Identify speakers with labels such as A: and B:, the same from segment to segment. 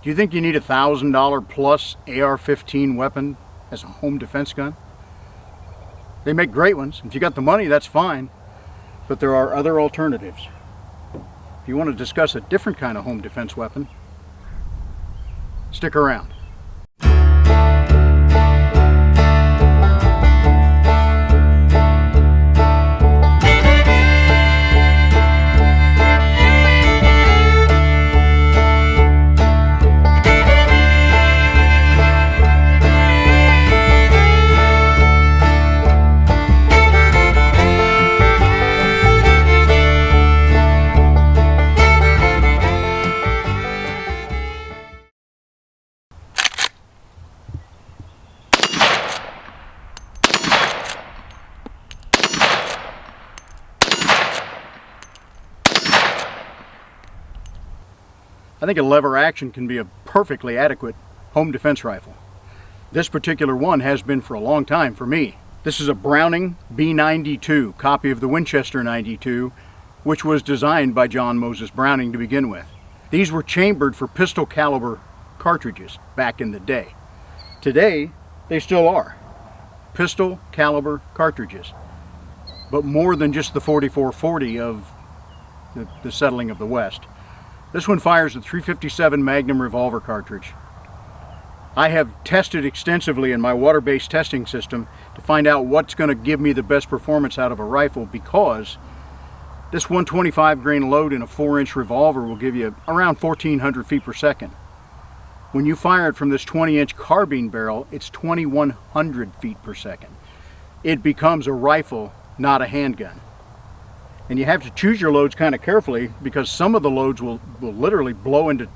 A: Do you think you need a $1,000 plus AR-15 weapon as a home defense gun? They make great ones. If you got the money, that's fine. But there are other alternatives. If you want to discuss a different kind of home defense weapon, stick around. I think a lever action can be a perfectly adequate home defense rifle. This particular one has been for a long time for me. This is a Browning B92, copy of the Winchester 92, which was designed by John Moses Browning to begin with. These were chambered for pistol caliber cartridges back in the day. Today, they still are. Pistol caliber cartridges. But more than just the 4440 of the settling of the West. This one fires a .357 Magnum revolver cartridge. I have tested extensively in my water-based testing system to find out what's going to give me the best performance out of a rifle, because this 125 grain load in a 4-inch revolver will give you around 1,400 feet per second. When you fire it from this 20-inch carbine barrel, it's 2,100 feet per second. It becomes a rifle, not a handgun. And you have to choose your loads kind of carefully, because some of the loads will literally blow into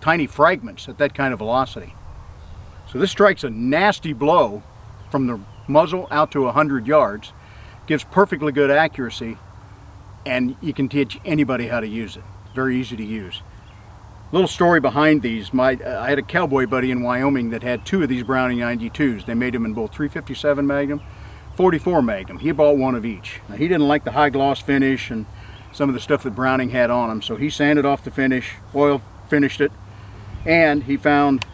A: tiny fragments at that kind of velocity. So this strikes a nasty blow from the muzzle out to 100 yards, gives perfectly good accuracy, and you can teach anybody how to use it. Very easy to use. Little story behind these. I had a cowboy buddy in Wyoming that had 2 of these Browning 92s. They made them in both .357 Magnum, .44 Magnum. He bought one of each. Now, he didn't like the high gloss finish and some of the stuff that Browning had on them, so he sanded off the finish, oil finished it, and he found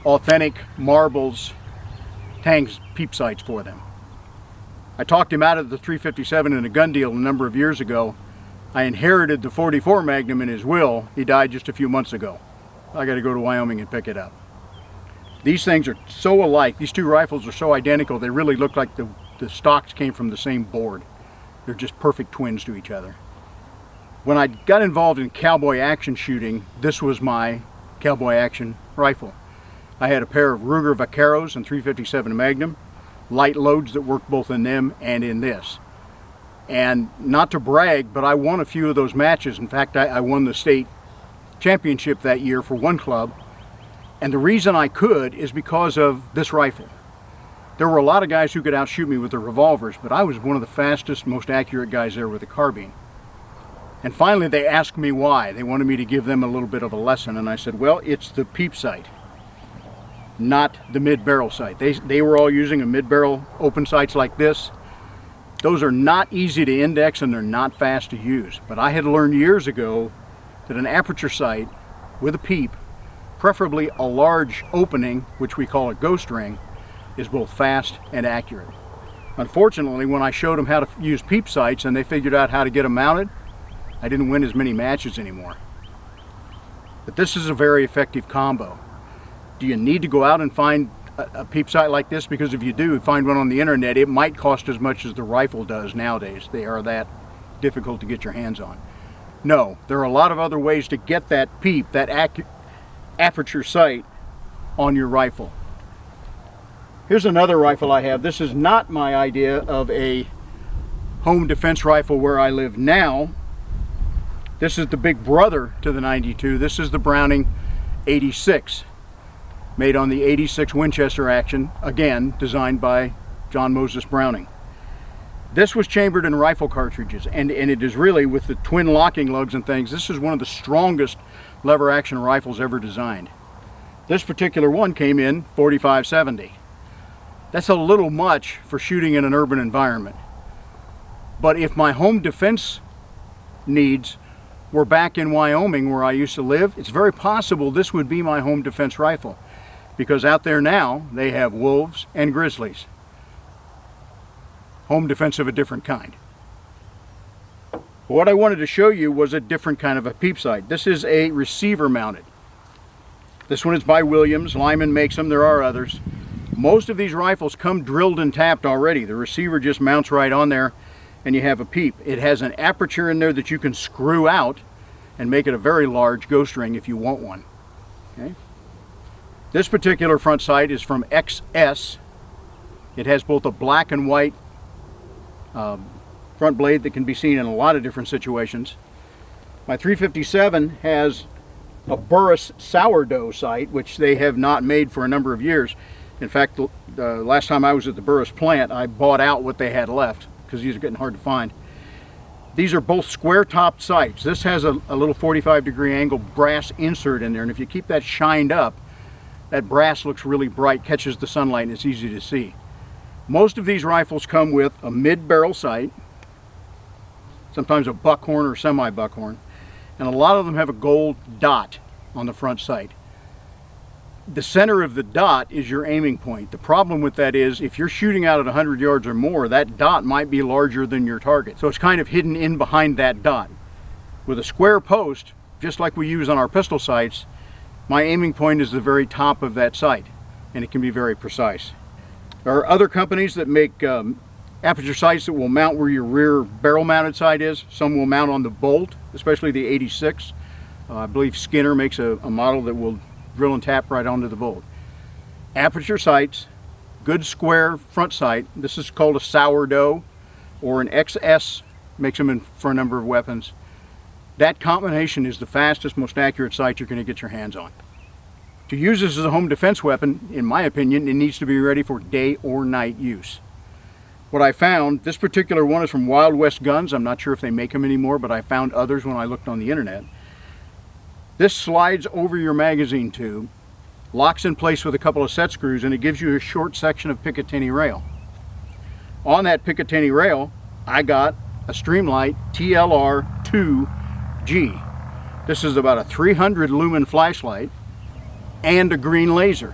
A: authentic marbles tangs peep sights for them. I talked him out of the .357 in a gun deal a number of years ago. I inherited the .44 Magnum in his will. He died just a few months ago. I got to go to Wyoming and pick it up. These things are so alike. These 2 rifles are so identical, they really look like the stocks came from the same board. They're just perfect twins to each other. When I got involved in cowboy action shooting, this was my cowboy action rifle. I had a pair of Ruger Vaqueros and .357 Magnum, light loads that worked both in them and in this. And not to brag, but I won a few of those matches. In fact, I won the state championship that year for one club. And the reason I could is because of this rifle. There were a lot of guys who could outshoot me with their revolvers, but I was one of the fastest, most accurate guys there with a carbine. And finally they asked me why. They wanted me to give them a little bit of a lesson, and I said, well, it's the peep sight, not the mid-barrel sight. They were all using a mid-barrel open sights like this. Those are not easy to index and they're not fast to use. But I had learned years ago that an aperture sight with a peep, preferably a large opening, which we call a ghost ring, is both fast and accurate. Unfortunately, when I showed them how to use peep sights and they figured out how to get them mounted, I didn't win as many matches anymore. But this is a very effective combo. Do you need to go out and find a peep sight like this? Because if you do find one on the internet, it might cost as much as the rifle does nowadays. They are that difficult to get your hands on. No, there are a lot of other ways to get that peep, that aperture sight on your rifle. Here's another rifle I have. This is not my idea of a home defense rifle where I live now. This is the big brother to the 92. This is the Browning 86, made on the 86 Winchester action, again designed by John Moses Browning. This was chambered in rifle cartridges, and it is really, with the twin locking lugs and things, this is one of the strongest lever action rifles ever designed. This particular one came in .45-70. That's a little much for shooting in an urban environment. But if my home defense needs were back in Wyoming where I used to live, it's very possible this would be my home defense rifle, because out there now they have wolves and grizzlies. Home defense of a different kind. What I wanted to show you was a different kind of a peep sight. This is a receiver mounted. This one is by Williams. Lyman makes them. There are others. Most of these rifles come drilled and tapped already. The receiver just mounts right on there and you have a peep. It has an aperture in there that you can screw out and make it a very large ghost ring if you want one. Okay. This particular front sight is from XS. It has both a black and white front blade that can be seen in a lot of different situations. My 357 has a Burris sourdough sight, which they have not made for a number of years. In fact, the last time I was at the Burris plant, I bought out what they had left because these are getting hard to find. These are both square-topped sights. This has a little 45-degree angle brass insert in there, and if you keep that shined up, that brass looks really bright, catches the sunlight, and it's easy to see. Most of these rifles come with a mid-barrel sight, sometimes a buckhorn or semi-buckhorn, and a lot of them have a gold dot on the front sight. The center of the dot is your aiming point. The problem with that is if you're shooting out at 100 yards or more, that dot might be larger than your target. So it's kind of hidden in behind that dot. With a square post, just like we use on our pistol sights, my aiming point is the very top of that sight, and it can be very precise. There are other companies that make aperture sights that will mount where your rear barrel mounted sight is. Some will mount on the bolt, especially the 86. I believe Skinner makes a model that will drill and tap right onto the bolt. Aperture sights, good square front sight. This is called a sourdough, or an XS, makes them for a number of weapons. That combination is the fastest, most accurate sight you're going to get your hands on. To use this as a home defense weapon, in my opinion, it needs to be ready for day or night use. What I found, this particular one is from Wild West Guns. I'm not sure if they make them anymore, but I found others when I looked on the internet. This slides over your magazine tube, locks in place with a couple of set screws, and it gives you a short section of Picatinny rail. On that Picatinny rail, I got a Streamlight TLR 2G. This is about a 300 lumen flashlight and a green laser.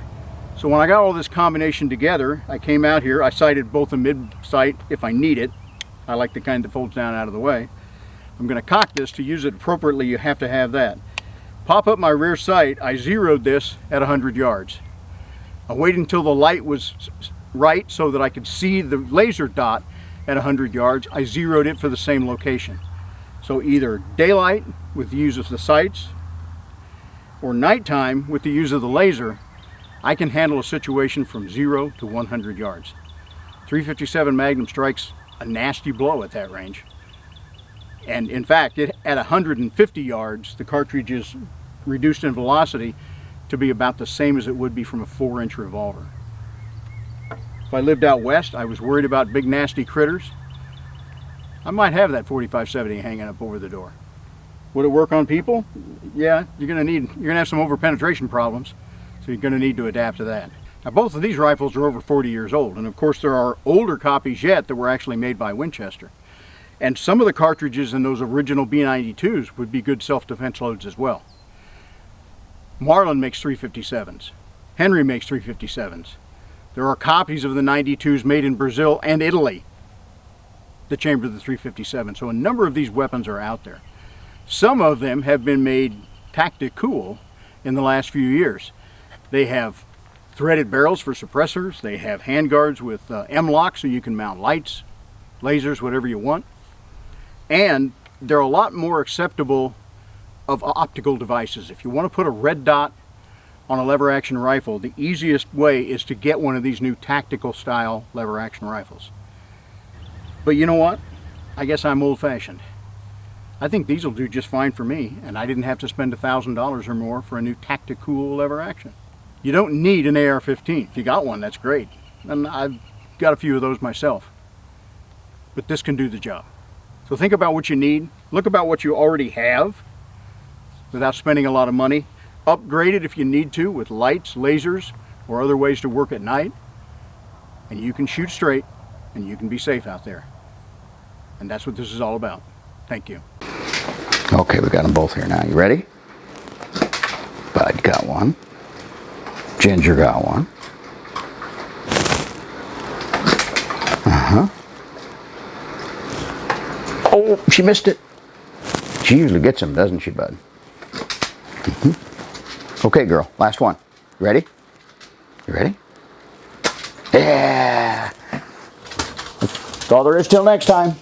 A: So when I got all this combination together, I came out here, I sighted both a mid sight if I need it. I like the kind that folds down out of the way. I'm going to cock this. To use it appropriately, you have to have that. Pop up my rear sight, I zeroed this at 100 yards. I waited until the light was right so that I could see the laser dot at 100 yards. I zeroed it for the same location. So either daylight with the use of the sights or nighttime with the use of the laser, I can handle a situation from 0 to 100 yards. 357 Magnum strikes a nasty blow at that range. And in fact, at 150 yards, the cartridge is reduced in velocity to be about the same as it would be from a 4-inch revolver. If I lived out west, I was worried about big nasty critters, I might have that 4570 hanging up over the door. Would it work on people? Yeah, you're gonna have some over-penetration problems, so you're gonna need to adapt to that. Now both of these rifles are over 40 years old, and of course there are older copies yet that were actually made by Winchester. And some of the cartridges in those original B92s would be good self-defense loads as well. Marlin makes 357s. Henry makes 357s. There are copies of the 92s made in Brazil and Italy that chamber the 357. So a number of these weapons are out there. Some of them have been made tactical in the last few years. They have threaded barrels for suppressors. They have handguards with M-lock so you can mount lights, lasers, whatever you want. And they're a lot more acceptable of optical devices. If you want to put a red dot on a lever action rifle, the easiest way is to get one of these new tactical style lever action rifles. But you know what? I guess I'm old-fashioned. I think these will do just fine for me, and I didn't have to spend $1,000 or more for a new tactical lever action. You don't need an AR-15. If you got one, that's great. And I've got a few of those myself. But this can do the job. So think about what you need. Look about what you already have without spending a lot of money. Upgrade it if you need to with lights, lasers, or other ways to work at night. And you can shoot straight, and you can be safe out there. And that's what this is all about. Thank you.
B: Okay, we got them both here now. You ready? Bud got one. Ginger got one. Oh, she missed it. She usually gets them, doesn't she, Bud? Okay, girl, last one. You ready? You ready? Yeah! That's all there is till next time.